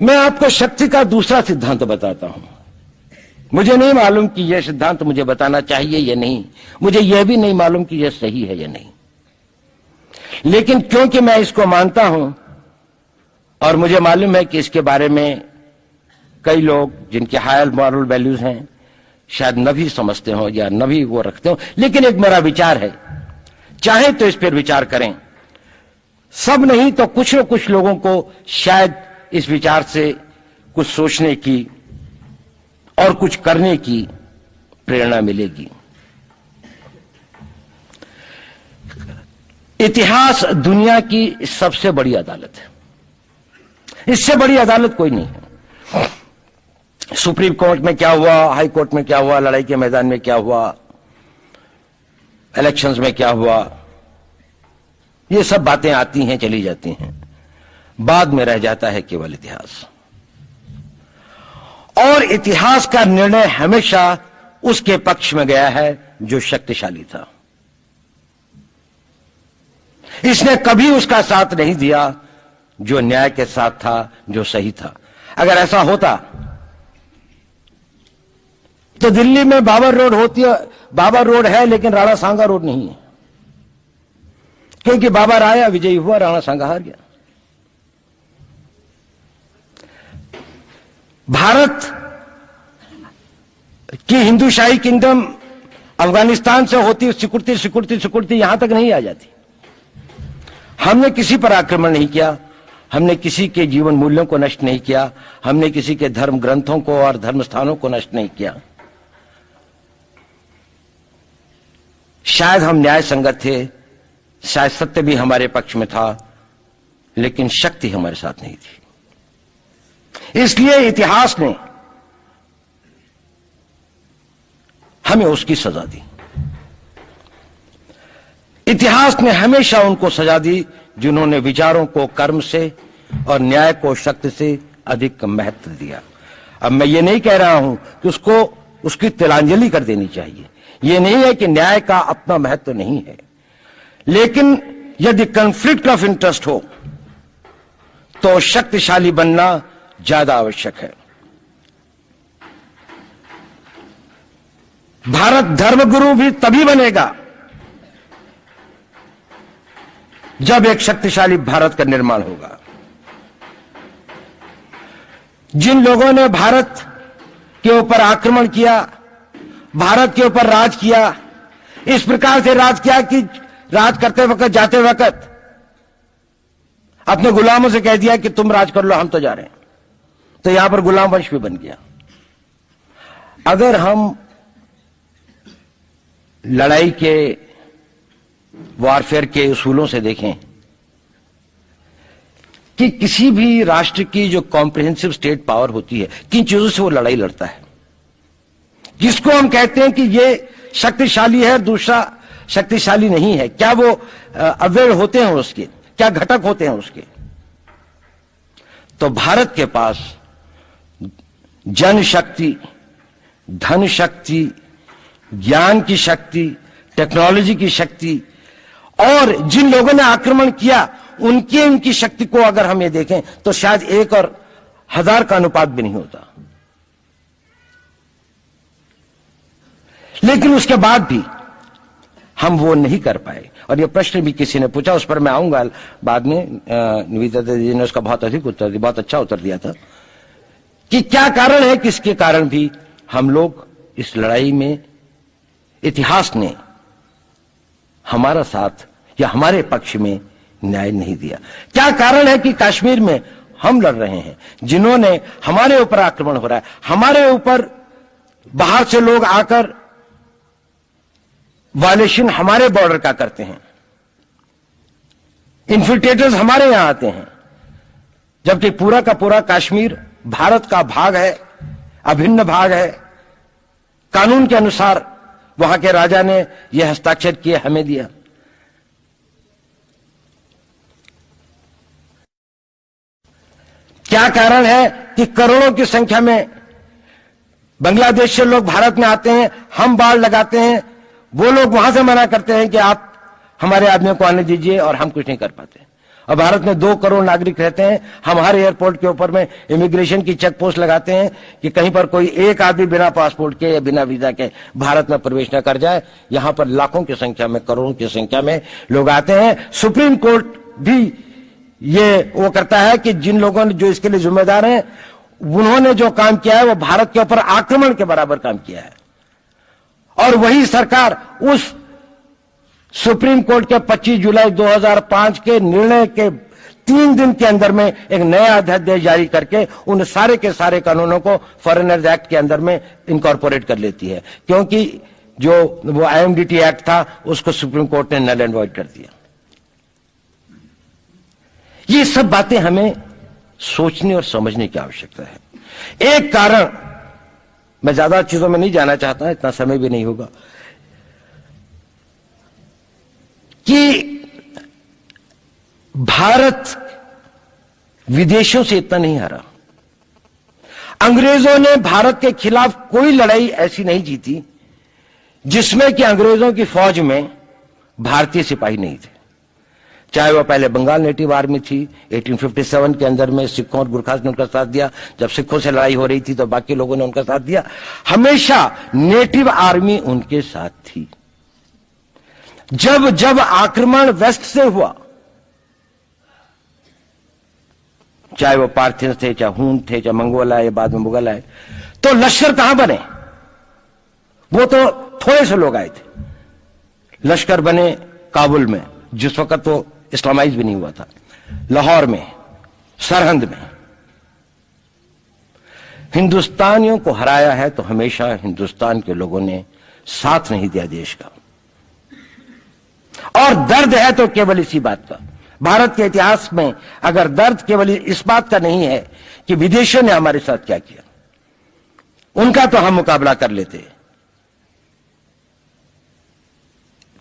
मैं आपको शक्ति का दूसरा सिद्धांत बताता हूं। मुझे नहीं मालूम कि यह सिद्धांत मुझे बताना चाहिए या नहीं, मुझे यह भी नहीं मालूम कि यह सही है या नहीं, लेकिन क्योंकि मैं इसको मानता हूं और मुझे मालूम है कि इसके बारे में कई लोग जिनके हायर मॉरल वैल्यूज हैं शायद न भी समझते हो या न भी वो रखते हो, लेकिन एक मेरा विचार है, चाहे तो इस पर विचार करें। सब नहीं तो कुछ न कुछ लोगों को शायद इस विचार से कुछ सोचने की और कुछ करने की प्रेरणा मिलेगी। इतिहास दुनिया की सबसे बड़ी अदालत है, इससे बड़ी अदालत कोई नहीं है। सुप्रीम कोर्ट में क्या हुआ, हाई कोर्ट में क्या हुआ, लड़ाई के मैदान में क्या हुआ, इलेक्शंस में क्या हुआ, ये सब बातें आती हैं चली जाती हैं, बाद में रह जाता है केवल इतिहास। और इतिहास का निर्णय हमेशा उसके पक्ष में गया है जो शक्तिशाली था। इसने कभी उसका साथ नहीं दिया जो न्याय के साथ था, जो सही था। अगर ऐसा होता तो दिल्ली में बाबर रोड होती है, बाबर रोड है लेकिन राणा सांगा रोड नहीं है, क्योंकि बाबर आया, विजयी हुआ, राणा सांगा हार गया। भारत की हिंदूशाही किंगडम अफगानिस्तान से होती सिकुड़ती सिकुड़ती सिकुड़ती यहां तक नहीं आ जाती। हमने किसी पर आक्रमण नहीं किया, हमने किसी के जीवन मूल्यों को नष्ट नहीं किया, हमने किसी के धर्म ग्रंथों को और धर्म स्थानों को नष्ट नहीं किया। शायद हम न्याय संगत थे, शायद सत्य भी हमारे पक्ष में था, लेकिन शक्ति हमारे साथ नहीं थी। इसलिए इतिहास ने हमें उसकी सजा दी। इतिहास ने हमेशा उनको सजा दी जिन्होंने विचारों को कर्म से और न्याय को शक्ति से अधिक महत्व दिया। अब मैं ये नहीं कह रहा हूं कि उसको उसकी तिलांजलि कर देनी चाहिए, ये नहीं है कि न्याय का अपना महत्व नहीं है, लेकिन यदि कॉन्फ्लिक्ट ऑफ इंटरेस्ट हो तो शक्तिशाली बनना ज्यादा आवश्यक है। भारत धर्मगुरु भी तभी बनेगा जब एक शक्तिशाली भारत का निर्माण होगा। जिन लोगों ने भारत के ऊपर आक्रमण किया, भारत के ऊपर राज किया, इस प्रकार से राज किया कि राज करते वक्त, जाते वक्त अपने गुलामों से कह दिया कि तुम राज कर लो, हम तो जा रहे हैं, तो यहां पर गुलाम वंश भी बन गया। अगर हम लड़ाई के वॉरफेयर के उसूलों से देखें कि किसी भी राष्ट्र की जो कॉम्प्रिहेंसिव स्टेट पावर होती है, किन चीजों से वो लड़ाई लड़ता है, जिसको हम कहते हैं कि ये शक्तिशाली है, दूसरा शक्तिशाली नहीं है, क्या वो अवयव होते हैं उसके, क्या घटक होते हैं उसके। तो भारत के पास जनशक्ति, धन शक्ति, ज्ञान की शक्ति, टेक्नोलॉजी की शक्ति, और जिन लोगों ने आक्रमण किया उनकी शक्ति को अगर हम ये देखें तो शायद 1 और 1000 का अनुपात भी नहीं होता। लेकिन उसके बाद भी हम वो नहीं कर पाए। और ये प्रश्न भी किसी ने पूछा, उस पर मैं आऊंगा बाद में। निवेदिता जी ने उसका बहुत अधिक उत्तर दिया, बहुत अच्छा उत्तर दिया था कि क्या कारण है, किसके कारण भी हम लोग इस लड़ाई में इतिहास ने हमारा साथ या हमारे पक्ष में न्याय नहीं दिया। क्या कारण है कि कश्मीर में हम लड़ रहे हैं, जिन्होंने हमारे ऊपर आक्रमण हो रहा है, हमारे ऊपर बाहर से लोग आकर वायलेशन हमारे बॉर्डर का करते हैं, इन्फिल्ट्रेटर्स हमारे यहां आते हैं, जबकि पूरा का पूरा कश्मीर भारत का भाग है, अभिन्न भाग है। कानून के अनुसार वहां के राजा ने यह हस्ताक्षर किए, हमें दिया। क्या कारण है कि करोड़ों की संख्या में बांग्लादेश से लोग भारत में आते हैं, हम बाड़ लगाते हैं, वो लोग वहां से मना करते हैं कि आप हमारे आदमियों को आने दीजिए, और हम कुछ नहीं कर पाते। और भारत में 2 करोड़ नागरिक रहते हैं। हम हर एयरपोर्ट के ऊपर में इमिग्रेशन की चेक पोस्ट लगाते हैं कि कहीं पर कोई एक आदमी बिना पासपोर्ट के या बिना वीजा के भारत में प्रवेश न कर जाए। यहां पर लाखों की संख्या में, करोड़ों की संख्या में लोग आते हैं। सुप्रीम कोर्ट भी ये वो करता है कि जिन लोगों ने जो इसके लिए जिम्मेदार हैं, उन्होंने जो काम किया है वो भारत के ऊपर आक्रमण के बराबर काम किया है। और वही सरकार उस सुप्रीम कोर्ट के 25 जुलाई 2005 के निर्णय के 3 दिन के अंदर में एक नया अध्यादेश जारी करके उन सारे के सारे कानूनों को फॉरेनर्स एक्ट के अंदर में इनकॉर्पोरेट कर लेती है, क्योंकि जो वो आईएमडीटी एक्ट था उसको सुप्रीम कोर्ट ने नल एंड वॉइड कर दिया। ये सब बातें हमें सोचने और समझने की आवश्यकता है। एक कारण, मैं ज्यादा चीजों में नहीं जाना चाहता, इतना समय भी नहीं होगा, कि भारत विदेशों से इतना नहीं हारा। अंग्रेजों ने भारत के खिलाफ कोई लड़ाई ऐसी नहीं जीती जिसमें कि अंग्रेजों की फौज में भारतीय सिपाही नहीं थे। चाहे वह पहले बंगाल नेटिव आर्मी थी, 1857 के अंदर में सिखों और गुरखास ने उनका साथ दिया। जब सिखों से लड़ाई हो रही थी तो बाकी लोगों ने उनका साथ दिया। हमेशा नेटिव आर्मी उनके साथ थी। जब जब आक्रमण वेस्ट से हुआ, चाहे वो पार्थियंस थे, चाहे हून थे, चाहे मंगोल आए, बाद में मुगल आए, तो लश्कर कहां बने? वो तो थोड़े से लोग आए थे। लश्कर बने काबुल में, जिस वक्त तो इस्लामाइज भी नहीं हुआ था, लाहौर में, सरहंद में। हिंदुस्तानियों को हराया है तो हमेशा हिंदुस्तान के लोगों ने साथ नहीं दिया देश का। और दर्द है तो केवल इसी बात का। भारत के इतिहास में अगर दर्द केवल इस बात का नहीं है कि विदेशियों ने हमारे साथ क्या किया, उनका तो हम मुकाबला कर लेते।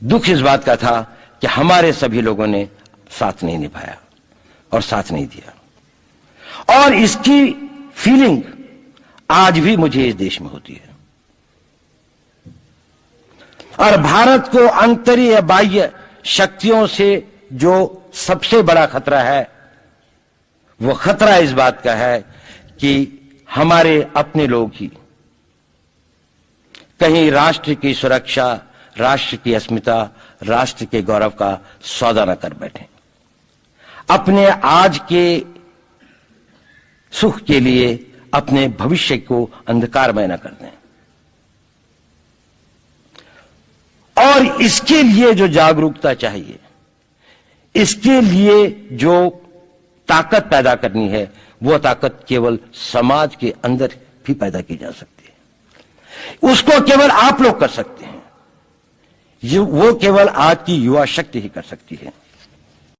दुख इस बात का था कि हमारे सभी लोगों ने साथ नहीं निभाया और साथ नहीं दिया। और इसकी फीलिंग आज भी मुझे इस देश में होती है। और भारत को आंतरिक या बाह्य शक्तियों से जो सबसे बड़ा खतरा है, वो खतरा इस बात का है कि हमारे अपने लोग ही कहीं राष्ट्र की सुरक्षा, राष्ट्र की अस्मिता, राष्ट्र के गौरव का सौदा न कर बैठे, अपने आज के सुख के लिए अपने भविष्य को अंधकारमय न कर दें। और इसके लिए जो जागरूकता चाहिए, इसके लिए जो ताकत पैदा करनी है, वो ताकत केवल समाज के अंदर भी पैदा की जा सकती है। उसको केवल आप लोग कर सकते हैं। वो केवल आज की युवा शक्ति ही कर सकती है।